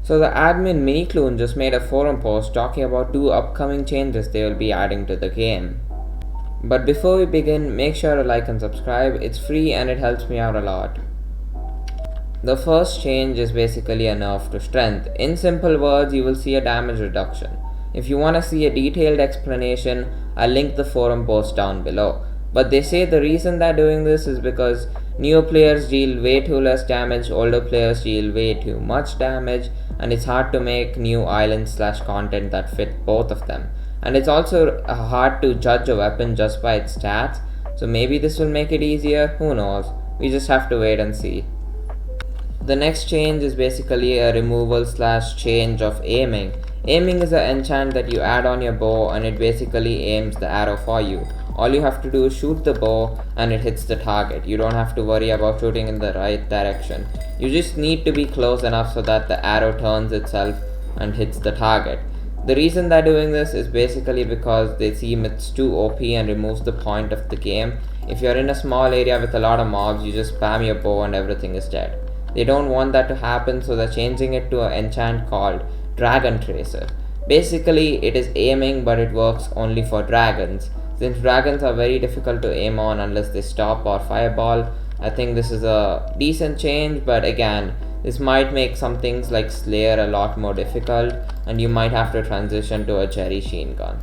So the admin Minicloon just made a forum post talking about 2 upcoming changes they will be adding to the game. But before we begin, make sure to like and subscribe. It's free and it helps me out a lot. The first change is basically a nerf to strength. In simple words, you will see a damage reduction. If you want to see a detailed explanation, I'll link the forum post down below. But they say the reason they're doing this is because newer players deal way too less damage, older players deal way too much damage, and it's hard to make new islands / content that fit both of them. And it's also hard to judge a weapon just by its stats, so maybe this will make it easier, who knows, we just have to wait and see. The next change is basically a removal / change of aiming. Aiming is an enchant that you add on your bow and it basically aims the arrow for you. All you have to do is shoot the bow and it hits the target. You don't have to worry about shooting in the right direction. You just need to be close enough so that the arrow turns itself and hits the target. The reason they're doing this is basically because they seem it's too OP and removes the point of the game. If you're in a small area with a lot of mobs, you just spam your bow and everything is dead. They don't want that to happen, so they're changing it to an enchant called Dragon Tracer. Basically, it is aiming, but it works only for dragons. Since dragons are very difficult to aim on unless they stop or fireball, I think this is a decent change, but again, this might make some things like Slayer a lot more difficult, and you might have to transition to a Jerry Sheen gun.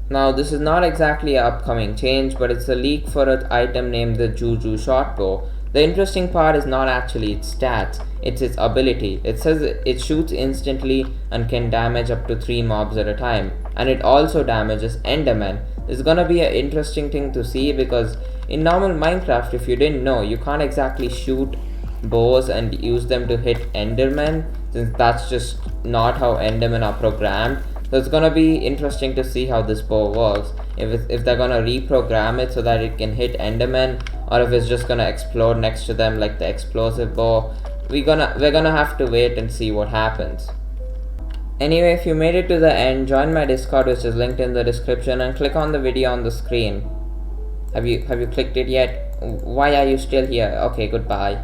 Now, this is not exactly an upcoming change, but it's a leak for an item named the Juju Shortbow. The interesting part is not actually its stats, it's its ability. It says it shoots instantly and can damage up to 3 mobs at a time, and it also damages Enderman. This is gonna be an interesting thing to see because in normal Minecraft, if you didn't know, you can't exactly shoot bows and use them to hit Endermen, since that's just not how Endermen are programmed. So it's gonna be interesting to see how this bow works. If they're gonna reprogram it so that it can hit Endermen, or if it's just gonna explode next to them like the explosive bow. We're gonna have to wait and see what happens. Anyway, if you made it to the end, join my Discord, which is linked in the description, and click on the video on the screen. Have you clicked it yet? Why are you still here? Okay, goodbye.